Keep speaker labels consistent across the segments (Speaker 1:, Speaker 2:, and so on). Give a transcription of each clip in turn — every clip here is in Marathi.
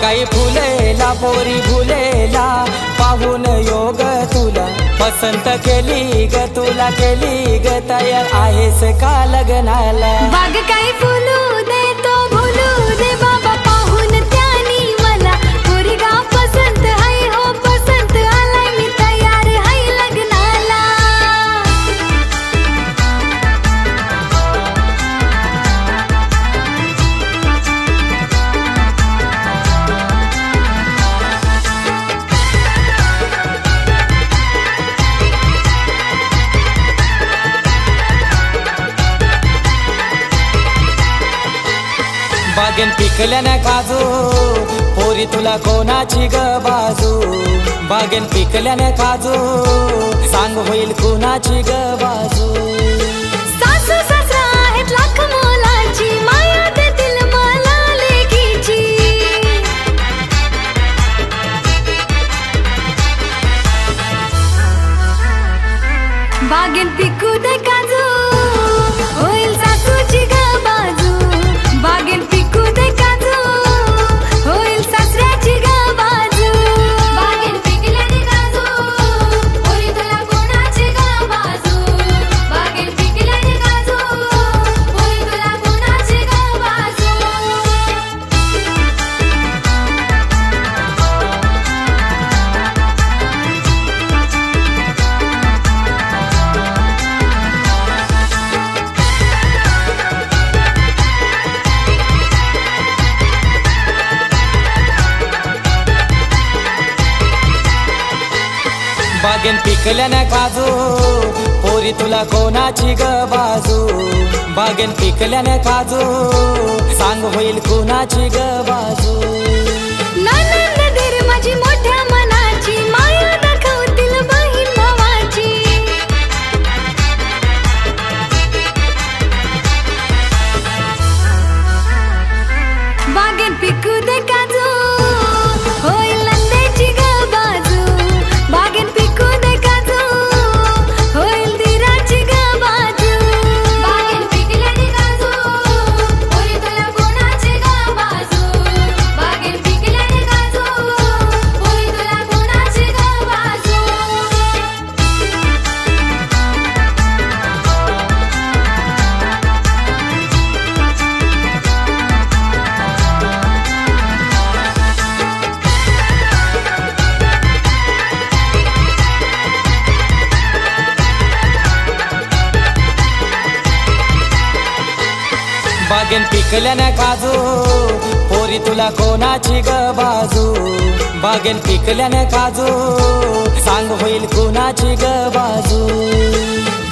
Speaker 1: काही फुलेला पोरी फुलेला पाहून योग तुला पसंत केली ग तुला केली ग तयार आहेस का लग्नाला
Speaker 2: बाग काही फुलू दे तो भुलू दे बाबा पाहून त्यानी मला पोरगा पसंत हाय हो पसंत आलाय मी तयार हाय लग्नाला
Speaker 1: बागेन पिकल्याने काजू पोरी तुला कोणाची ग बाजू बागेन पिकल्याने काजू सांग होईल कोणाची ग बाजू
Speaker 2: सासू सासरा आहेत लाख मोलाची माया देतील मला लेकीची बागेन पिकू दे काजू होईल सासूची ग बाजू बागेन पिकू दे काजू होईल सासऱ्याची ग बाजू बागेन पिकल्याने काजू पोरी तुला कोणाची ग बाजू बागेन पिकल्याने काजू पोरी तुला कोणाची ग बाजू
Speaker 1: बागेन पिकल्याने काजू पोरी तुला कोणाची ग बाजू बागेन पिकल्याने काजू सांग होईल कोणाची ग बाजू
Speaker 2: ननंद दीर माझी मोठ्या मनाची माया दाखवतील बहीण भावाची बागेन पिकू दे काजू होईल नंदेची ग बाजू बागेन पिकू दे काजू होईल दीराची ग बाजू बागेन पिकल्याने काजू पोरी तुला कोणाची ग बाजू बागेन पिकल्याने काजू पोरी तुला कोणाची ग बाजू
Speaker 1: बागेन पिकल्याने काजू पोरी तुला कोणाची ग बाजू बागेन पिकल्याने काजू सांग होईल कोणाची ग बाजू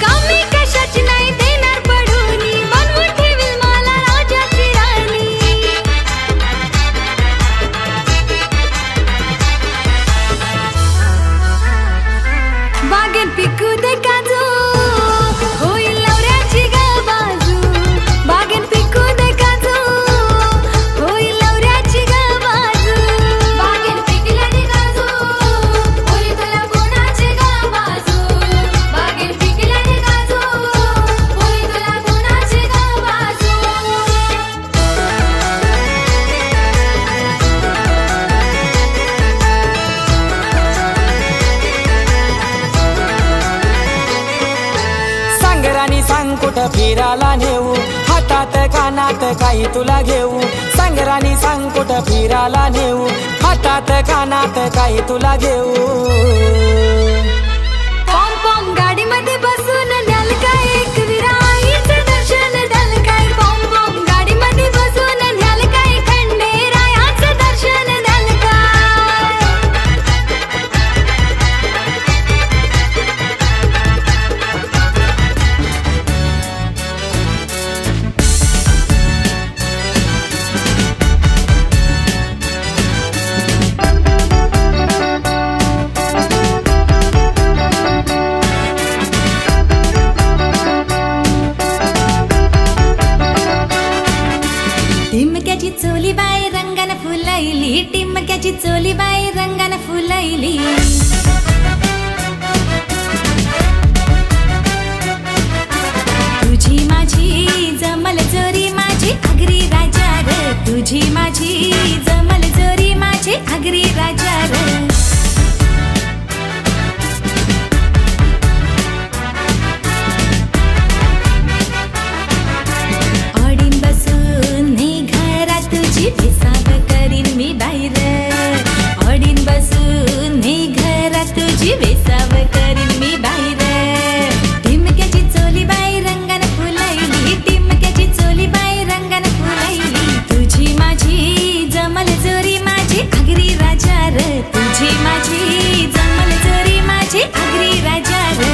Speaker 2: कमी कशाची नाही देणार पडूनी बनवून ठेवील मला राजाची राणी बागेन पिकू दे काजू होईल नवऱ्याची ग बाजू बागेन पिकू दे काजू होईल नवऱ्याची ग बाजू बागेन पिकल्याने काजू पोरी तुला कोणाची ग बाजू बागेन पिकल्याने काजू पोरी तुला कोणाची ग बाजू
Speaker 1: सांग राणी सांग कुठं फिरायला नेऊ हातात कानात काही तुला घेऊ सांग राणी सांग कुठं फिरायला नेऊ हातात कानात काही तुला घेऊ
Speaker 2: पॉम पॉम गाडीमध्ये बसून द्याल काय एक विराईचं दर्शन द्याल काय पॉम पॉम गाडीमध्ये बसून द्याल काय खंडेरायाचं दर्शन द्याल काय टिमक्याची चोली बाई रंगानं फुलैली टिमक्याची चोली बाई रंगानं फुलैली तुझी माझी जमल जोरी माझी आगरी राजा रे तुझी माझी जमल जोरी माझी करीन मी बाहेर टिमक्याची चोली बाई रंगाने फुलैली टिमक्याची चोली बाई रंगाने फुलैली तुझी माझी जमल जोरी माझी आगरी राजा र तुझी माझी जमल जोरी माझी आगरी राजा र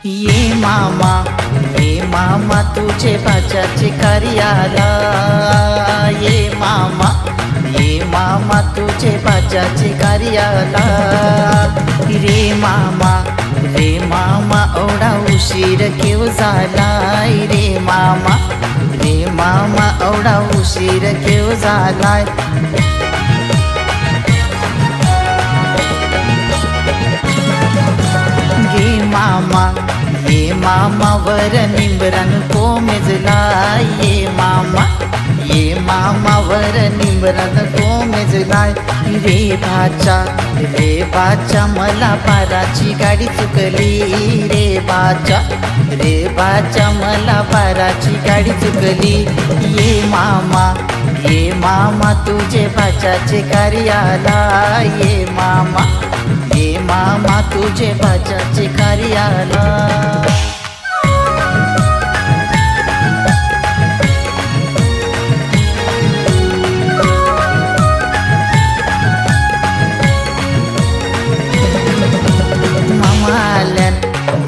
Speaker 3: ये मामा तुझे बाजाचे कार्याला ये मामा तुझे बाजाचे कार्याला रे मामा ओढा उशीर केव झालाय रे मामा ओढा उशीर केव झालाय ये मामा वर निंबरान कोमेजला ये मामा वर निंबरान कोमेजलाय रे बाचा मला पाराची गाडी चुकली रे बाचा मला पाराची गाडी चुकली ये मामा तुझे बाचाचे कार्याला ये मामा तुझे बाजाचे कार्याला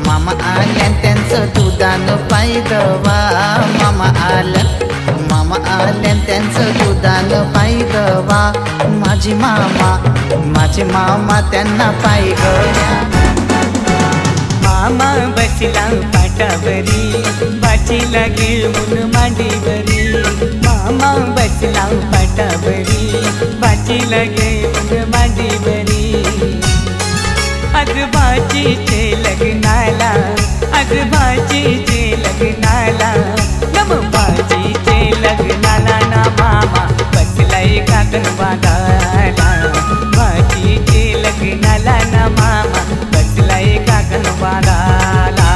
Speaker 3: मामा आल्यान त्यांचं दुधानं पायदवा मामा आल्यान त्यांचं दुधानं पायदवा माझे मामा त्यांना पाय
Speaker 1: मामा बसला पाटावरी बाचीला घेऊन मांडीवरी मामा बसला पाटावरी बाचीला घेऊन मांडीवरी आज बाचीचे लग्नाला नम बाचीचे लग्नाला ना मामा बसलाय काकण बांधायला बाचीचे लग्नाला ना मामा बसलाय काकण बांधायला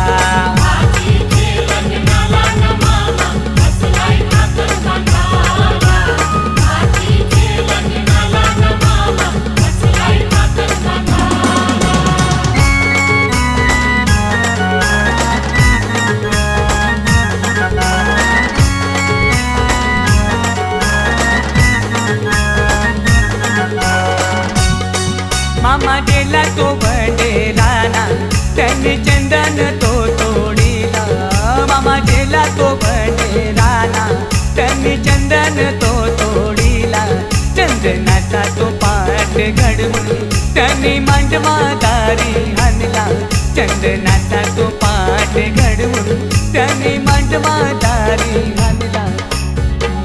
Speaker 1: मामा गेला तो बडेराना त्याने चंदन तो तोडीला मामा गेला तो बडेराना त्याने चंदन तो तोडीला चंदनाचा तो पाठ घडवून त्याने मांडवादारी आणला चंदनाचा तो पाठ घडवून त्याने मांडवादारी आणला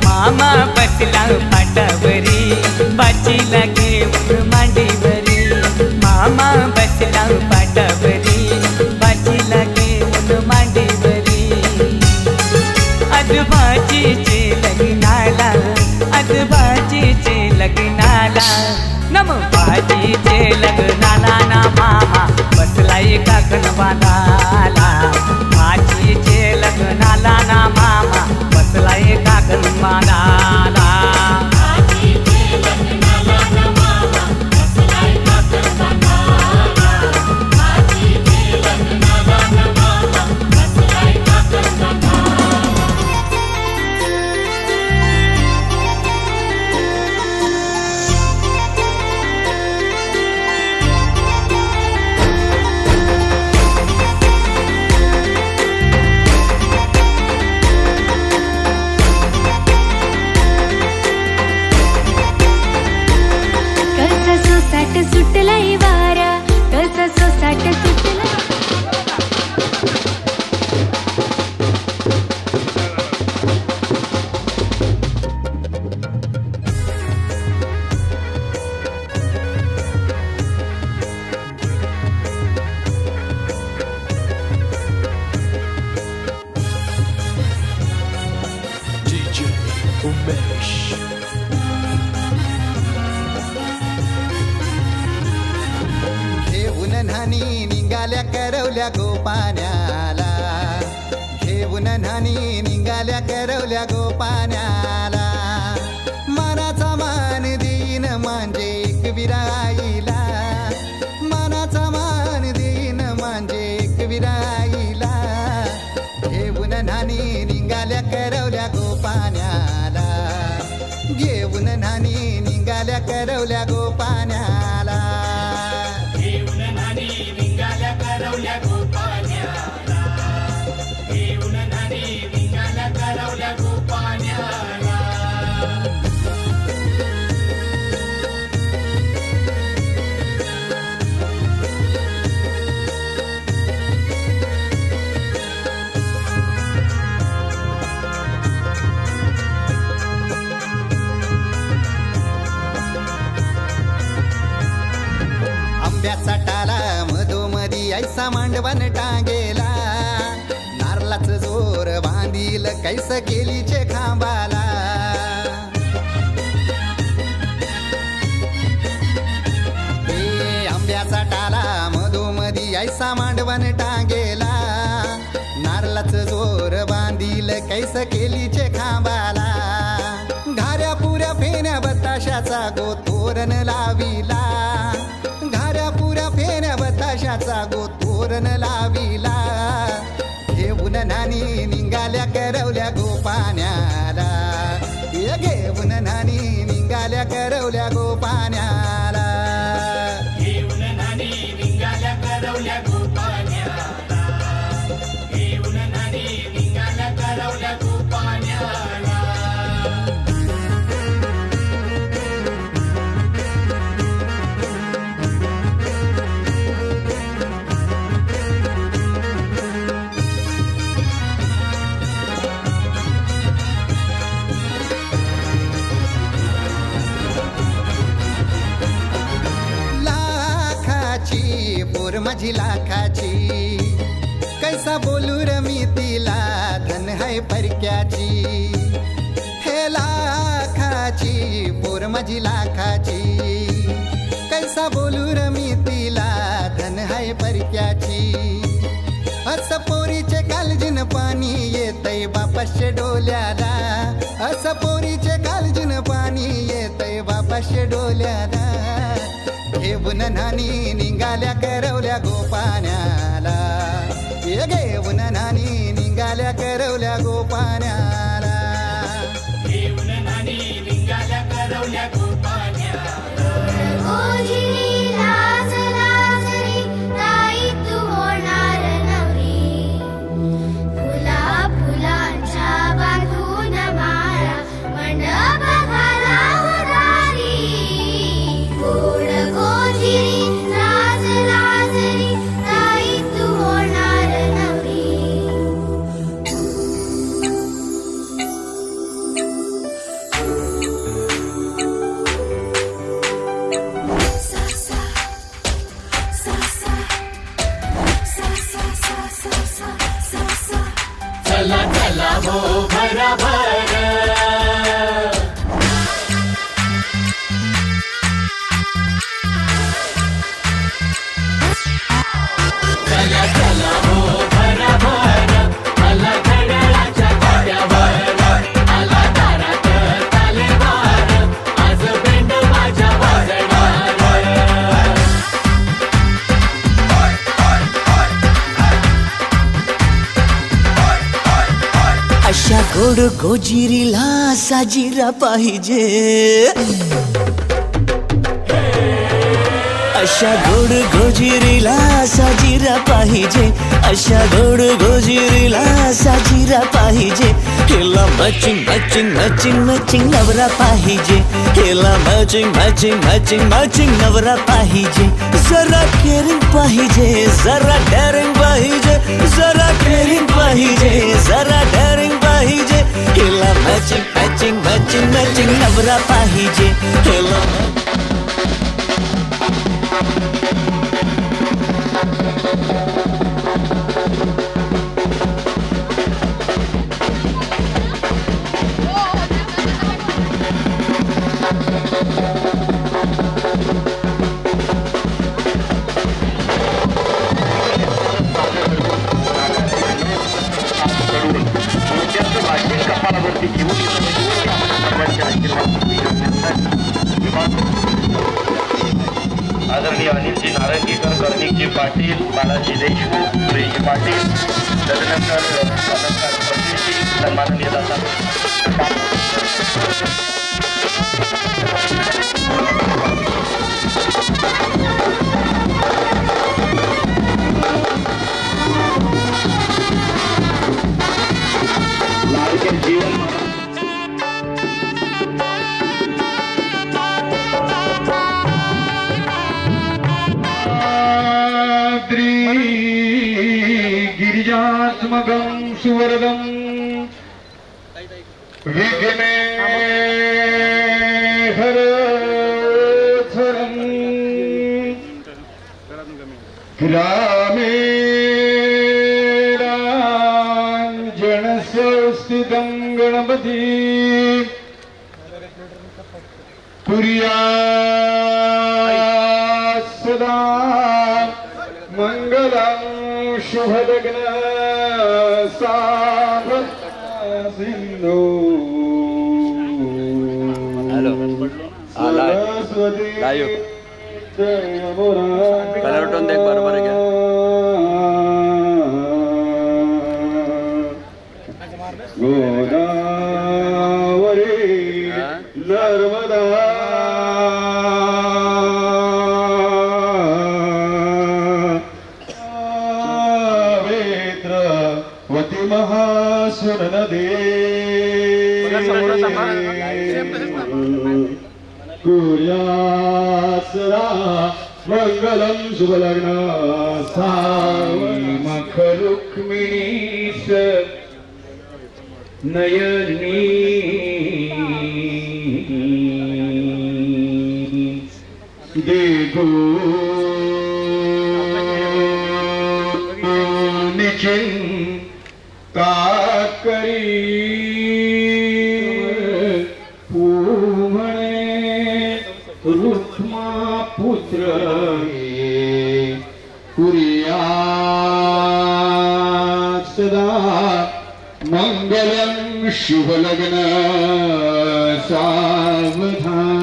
Speaker 1: मामा बसला पाटावरी बाचीला घेऊन मांडीवरी मामा बसला पाटावरी बाचीला घेऊन मांडीवरी आज बाचीचे लग्नाला नम बाचीचे लग्नाला ना मामा बसलाय काकण बांधाला बाचीचे लग्नाला ना मामा बसलाय काकण बांधाला
Speaker 4: निघाल्या करवल्या गोपाण्याला, घेऊन नानी निघाल्या करवल्या गोपाण्याला. मानाचा मान देईन म्हणजे एक विराईला, मानाचा मान देईन म्हणजे एक विराईला. घेऊन नानी निघाल्या करवल्या गोपाण्याला, घेऊन नानी निघाल्या करवल्या गोपाण्याला.
Speaker 5: घेऊन नानी निघाल्या करवल्या गोपाण्याला, घेऊन नानी निघाल्या करवल्या गोपाण्याला.
Speaker 4: आंब्याचा टाला मधोमधी ऐसा मांडवण टांगेला, नारळाचं जोर बांधील कैस केलीचे खांबाला. हे आंब्याचा टाला मधोमधी ऐसा मांडवण टांगेला, नारळाचं जोर बांधील कैस केलीचे खांबाला. घाऱ्या पुऱ्या फेण्या बताशाचा गोतोरण लाविला, घाऱ्या पुऱ्या फेण्या बताशाचा गोतोरण लाविला. घेऊन नानी निघाल्या करवल्या गोपाण्याला, घेऊन नानी निघाल्या करवल्या गोपाण्याला.
Speaker 5: घेऊन नानी निघाल्या करवल्या गोपाण्याला, घेऊन नानी निघाल्या करवल्या गोपाण्याला.
Speaker 4: लाखाची पोर माझी लाखाची, कैसा बोलू र मी तिला धन है परक्याची. हे लाखाची पोर माझी लाखाची, कैसा बोलू र मी तिला धन है परक्याची. अस पोरीचे कालजीन पाणी येतय बापाशे डोल्याला, अस पोरीचे कालजीन पाणी येतय बापाशे डोल्याला. घेऊन नानी निघाल्या करवल्या गोपाण्याला, घेऊन नानी निघाल्या करवल्या गोपाण्याला.
Speaker 5: घेऊन नानी निघाल्या करवल्या गोपाण्याला.
Speaker 2: गोजिरी लाज लाजरी नाही तू होणार नवरी, फुला फुलांच्या बांधून माळा मंडप घाला उदारी. गोड गोजिरी लाज लाजरी नाही तू होणार नवरी.
Speaker 5: चला चला हो भरा भर, चला चला हो भरा भर. आला घड्याळाच्या काट्यावर, आला दारात तालेवार, आज बेंड माझ्या वाजणार.
Speaker 1: अशा गोड गोजिरीला साजिरा पाहिजे, अशा गोड गोजिरीला साजिरा पाहिजे, अशा गोड गोजिरीला साजिरा पाहिजे. हिला मॅचिंग मॅचिंग मॅचिंग मॅचिंग नवरा पाहिजे, हिला मॅचिंग मॅचिंग मॅचिंग मॅचिंग नवरा पाहिजे. जरा केअरिंग पाहिजे, जरा डेअरिंग पाहिजे, जरा केअरिंग पाहिजे, जरा डेअरिंग पाहिजे. हिला मॅचिंग मॅचिंग मॅचिंग मॅचिंग नवरा पाहिजे, हिला
Speaker 6: आदरणीय अनिलजी नारंगीकर, कर्णिकजी पाटील, बालाजी देशमुख, सुरेशजी पाटील, तदनंतर अलंकार फडणीसजी, सन्माननीय दादा लाडके जीवन गिरिजात्मकं सुवरदं विघ्नेश्वरं ग्रामेराञ्जनसंस्थितं गणपति कुर्यात् सदा मंगलम शुभलग्न सिंधु
Speaker 7: कलर टोन देख बरोबर आहे
Speaker 6: गोदावरी नर्मदा वेत्रवती महासुर नदी कुर्यासरा मंगलम शुभलग्न सावमख रुक्मिणीश नयनी देखो निचिन काकरी पूमणे रुक्मा पुत्र कुर्यात् सदा मंगलम शुभलग्न सावधान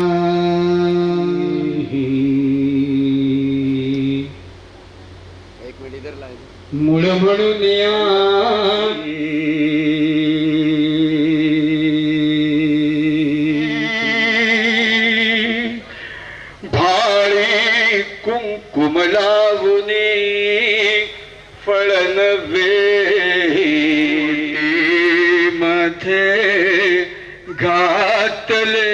Speaker 6: मूळ म्हणून या भाळे कुंकुम लावणे फळन मध्ये घातले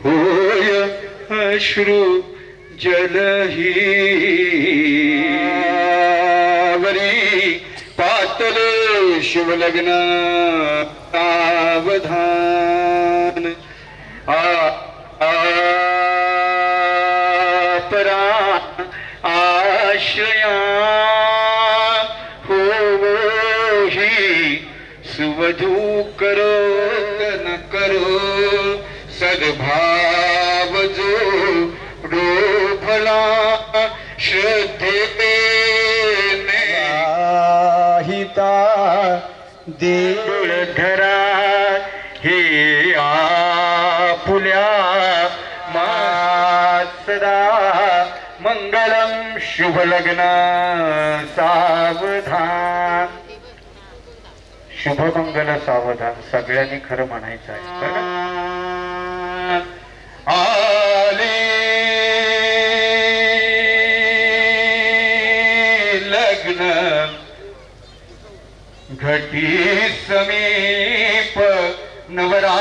Speaker 6: होय अश्रु जलही वरी पातले शिवलग्न सावधान परा आश्रया होही सुवधू करो न करो सद्भाव जो डोभला श्रद्धेने हिता देऊळ धरा हे आपुल्या मासदा मंगलम शुभलग्न सावधान शुभमंगल सावधान सगळ्यांनी खरं म्हणायचं आहे आले लग्न घटी समीप नवरा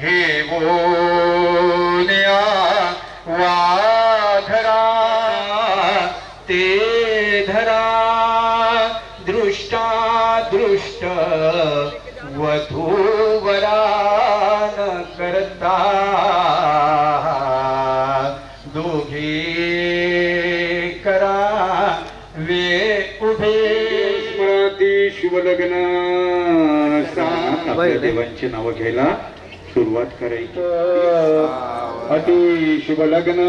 Speaker 6: हे बोन्या वाधरा ते धरा दृष्टा दृष्ट वधूवरान करता दोघे करा वे उभे स्मृती शुभलग्न देवांची नावं घ्यायला सुरुवात करायची अति शुभ लग्न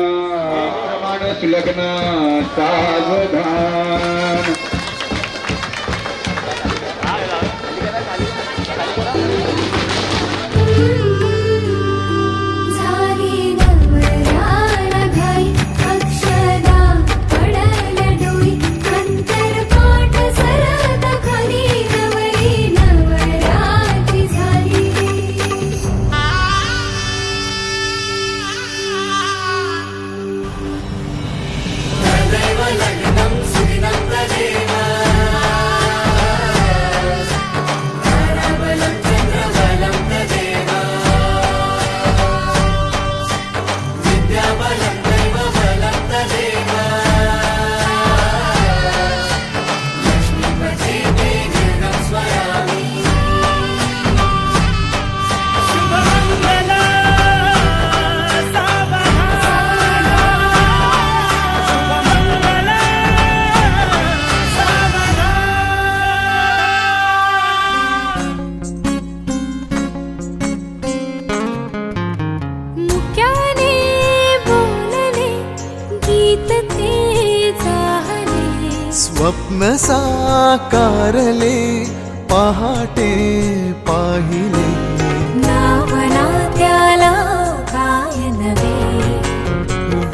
Speaker 6: मानस लग्न सावधान
Speaker 8: स्वप्न साकारले पहाटे पाहिले
Speaker 2: नावना त्याला काय नवे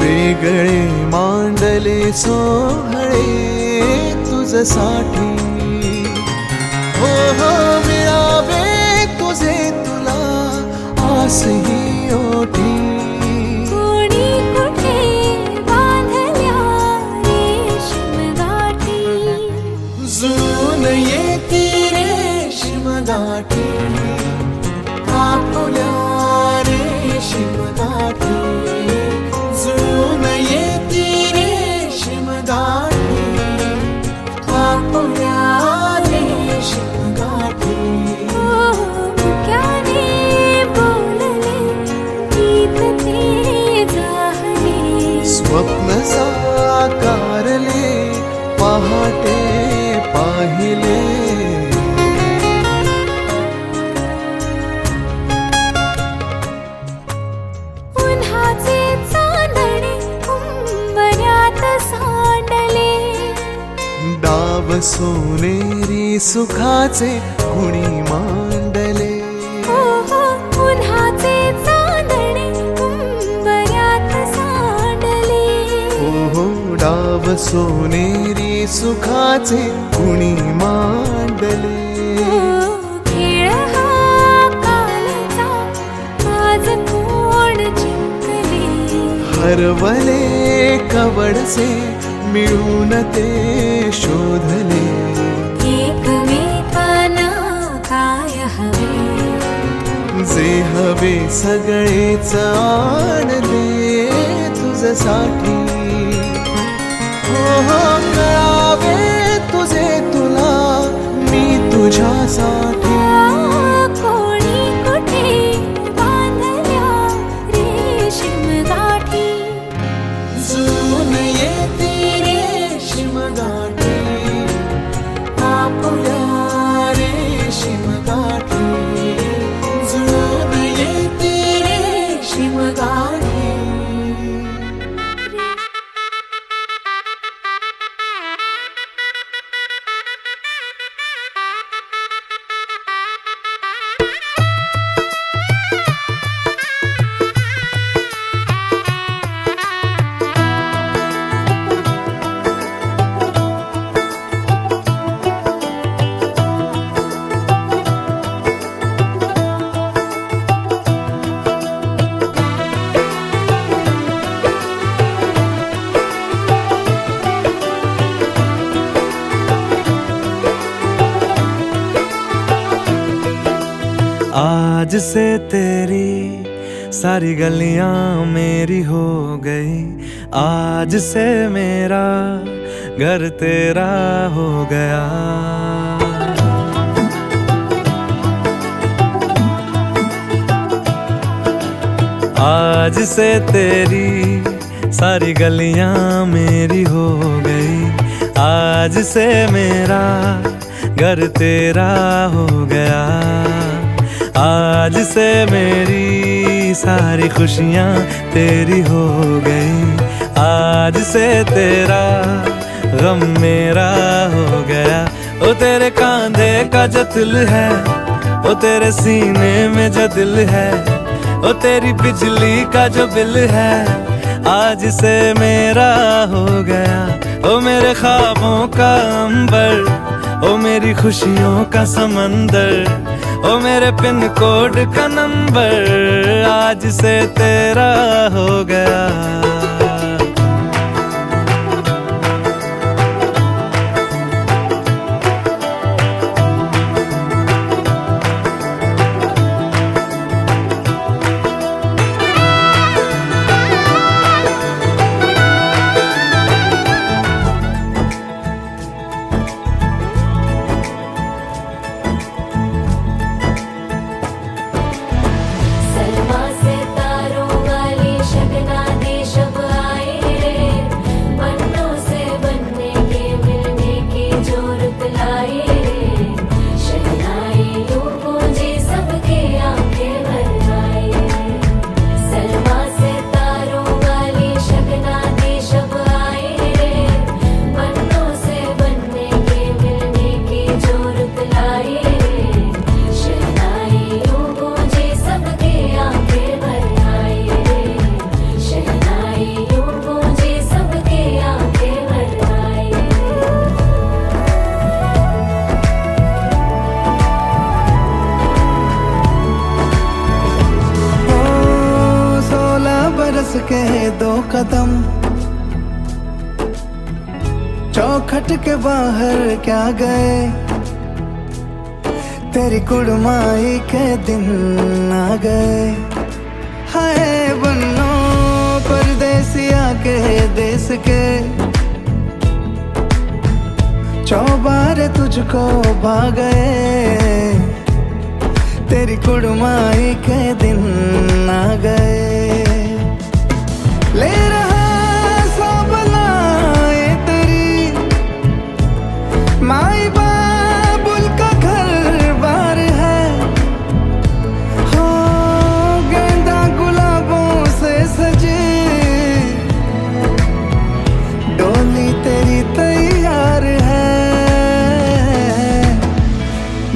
Speaker 8: वेगळे मांडले सोहळे तुझसाठी हो हो मिळावे तुझे तुला आसही ओठी
Speaker 2: कोणी कुठे बांधल्या रेशीम गाठी
Speaker 8: जून येती रेशीम गाठी कापुल्या रेशीम गाठी जून येती रेशीम गाठी कापुल्या रेशीम गाठी
Speaker 2: मुक्याने बोलले गीत ते जाहले
Speaker 8: स्वप्न साकारले पहाटे पाहिले
Speaker 2: उन्हाचे चांदणे उंबऱ्यात सांडले
Speaker 8: डाव सोनेरी सुखाचे कुणी मांडले
Speaker 2: हो हो उन्हाचे चांदणे उंबऱ्यात सांडले
Speaker 8: हो डाव सोनेरी सुखाचे कुणी मांडले
Speaker 2: खेळ हा कालचा आज कोण जिंकले
Speaker 8: हरवले कवडसे मिळून ते शोधले
Speaker 2: एकमेकांना काय हवे
Speaker 8: जे हवे सगळेच आणले तुझसाठी हो हो कळावे तुझे तुला मी तुझ्यासाठी
Speaker 2: कोणी कुठे बांधल्या रेशीम गाठी
Speaker 8: जून येती रेशीम गाठी कापुल्या रेशीम गाठी जून येती रेशीम गाठी
Speaker 9: आज से तेरी सारी गलियां मेरी हो गई आज से मेरा घर तेरा हो गया आज से तेरी सारी गलियां मेरी हो गई आज से मेरा घर तेरा हो गया आज से मेरी सारी खुशियाँ तेरी हो गई आज से तेरा गम मेरा हो गया ओ तेरे कांधे का जो दिल है ओ तेरे सीने में जो दिल है ओ तेरी बिजली का जो बिल है आज से मेरा हो गया ओ मेरे ख्वाबों का अंबर ओ मेरी खुशियों का समंदर ओ मेरे पिन कोड का नंबर आज से तेरा हो गया
Speaker 2: सलमा से तारों वाली शगना दे शब
Speaker 10: के 2 कदम, चौखट के बाहर क्या गए, तेरी कुड़माई के दिन आ गए। हाय बन्नो परदेसिया के देश के, चौबारे तुझको भा गए, तेरी कुड़माई के दिन आ गए। ले रहा सब लाए तेरी माई बाबुल का घर बार है, हो गेंदा गुलाबों से सजे, डोली तेरी तैयार है।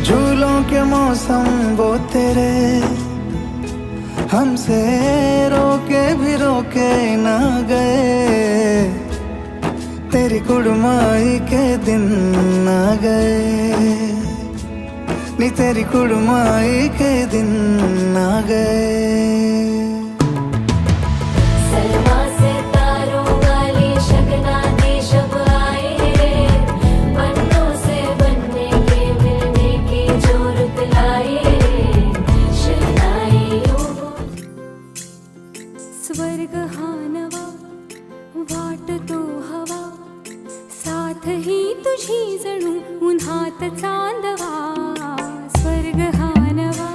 Speaker 10: झूलों के मौसम वो तेरे, हमसे रोके भी रोके ना गए, तेरी कुड़माई के दिन आ गए, नी तेरी कुड़माई के दिन आ गए।
Speaker 2: सलमा से तारों वाली शगना दे शब आए रे, बन्नों से बनने के मिलने की जो रुत लाए रे, शहनाई यूं स्वर्ग हा नवा वाटतो हवा, साथ ही तुझी जणू उन्हात चांदवा। स्वर्ग हा नवा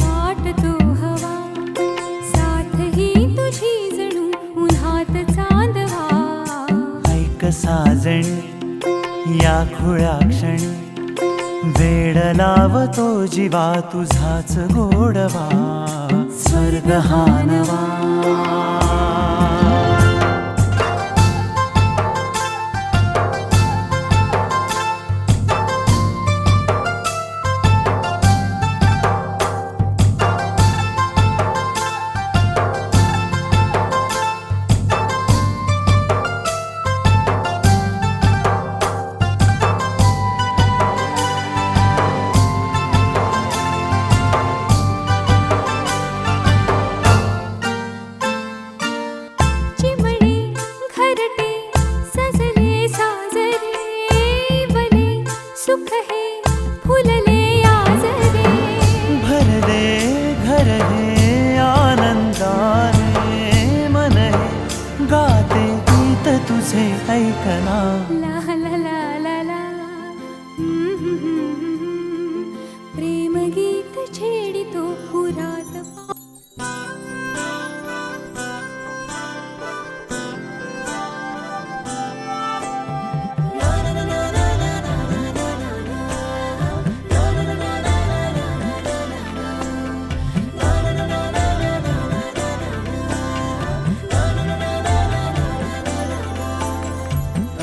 Speaker 2: वाटतो हवा, साथ ही तुझी जणू उन्हात चांदवा।
Speaker 1: ऐक साजणी या खुळ्या क्षणी, वेड लावतो जीवा तुझाच गोडवा। स्वर्ग हा नवा।
Speaker 2: सुख है फुलले आजरे,
Speaker 1: भरले घर हे आनंदाने, मन हे गाते गीत तुझे ऐकना।
Speaker 2: ला ला ला ला ला, प्रेम गीत छेडितो पुरात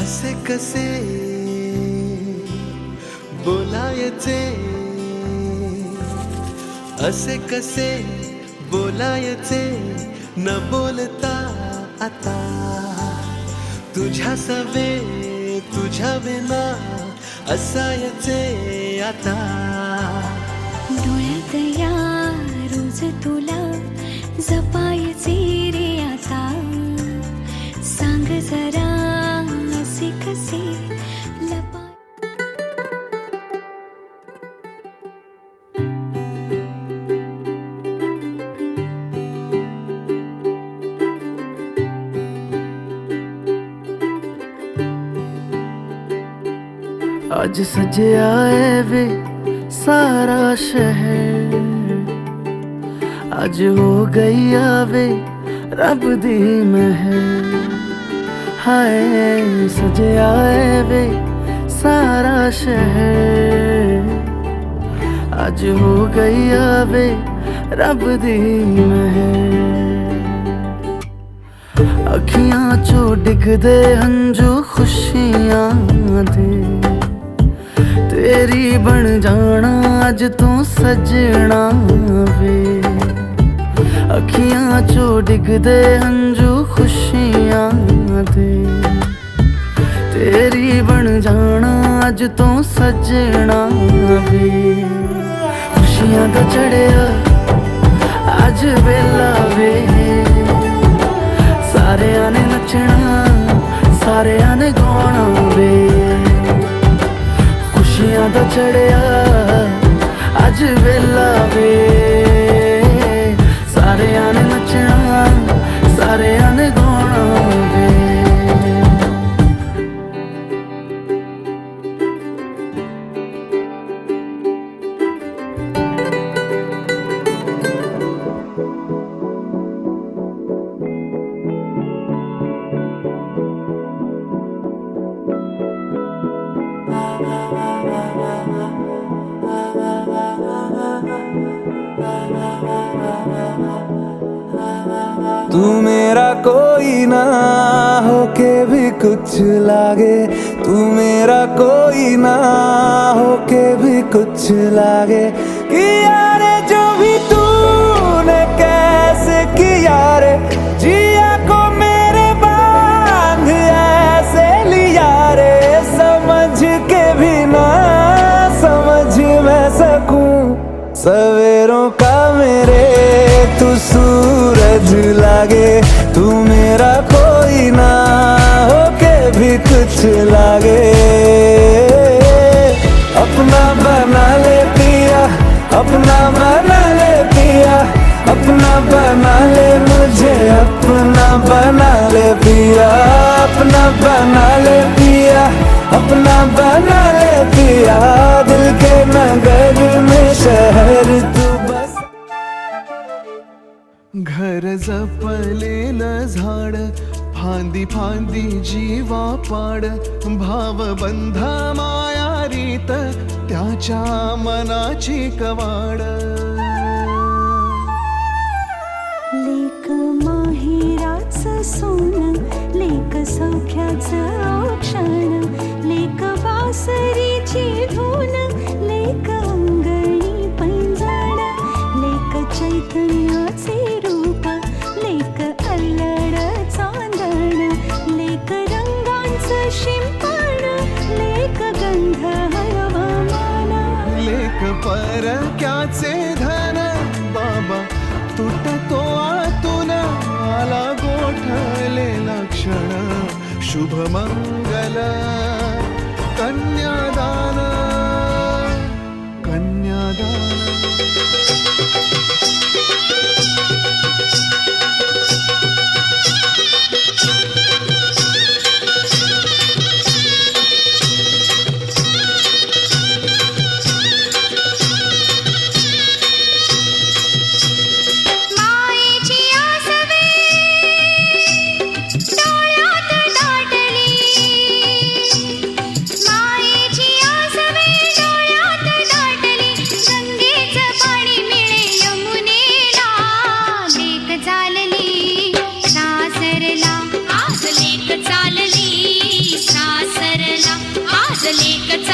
Speaker 10: असे कसे बोलायचे, असे कसे बोलायचे, न बोलता आता तुझ्या सवे तुझ्या विना असायचे आता।
Speaker 2: डोळ्यात या रोज तुला जपायचे रे आता, सांग जरा असे कसे लपा।
Speaker 10: आज सजे आए वे सारा शहर, आज हो गई आवे रब दी महर। हाय सजे आए वे सारा शहर, आज हो गई आवे रब दी महर। अखियां चो डिगदे हंजू खुशियां दे, तेरी बन जाना अज तू सजना वे। अखियां चो डिगदे हंजू खुशियां दे, तेरी बन जाना अज तू सजना वे। खुशियां दा चढ़िया अज वेला वे, सारियां ने गाना वे खुशियां दा चढ़िया अज वेला वे सारियां ने नचना सारियां ने गाना वे
Speaker 9: तू मेरा कोई ना होके भी कुछ लागे, तू मेरा कोई ना होके भी कुछ लागे। किया रे जो भी तूने कैसे किया रे, जिया को मेरे बांध ऐसे लिया रे। समझ के भी ना समझ मैं सकूं सवेरों का मेरे तू सूरज लागे। तू मेरा कोई ना होके भी कुछ लागे। अपना बना ले पिया, अपना बना ले पिया, अपना बना ले मुझे, अपना बना ले पिया, अपना बना ले पिया, अपना बना ले पिया। दिल के नगर में शहर तू बस।
Speaker 8: घर जपलेलं झाड फांदी फांदी जीवा पाड, भाव बंध माया रीत त्याच्या मनाची कवाड।
Speaker 2: लेक माहेराचं सोनं, लेक सौख्याचं औक्षण, लेक वासरीची धून, लेक अंगणी पैंजण, लेक चैतन्याचे रूप, लेक अल्लड चांदण, लेक रंगांचं शिंपण, लेक गंध हवामान,
Speaker 8: लेक परक्याचे धन, बाबा तुटतो आतून आला गोठलेला क्षण। शुभ मंगल कन्यादान, कन्यादान।
Speaker 2: मायेची आसवे डोळ्यात दाटली, मायेची आसवे डोळ्यात दाटली, गंगेचं पाणी मिळे यमुनेला, लेक चालली सासरला, आज लेक चालली सासरला, आज लेक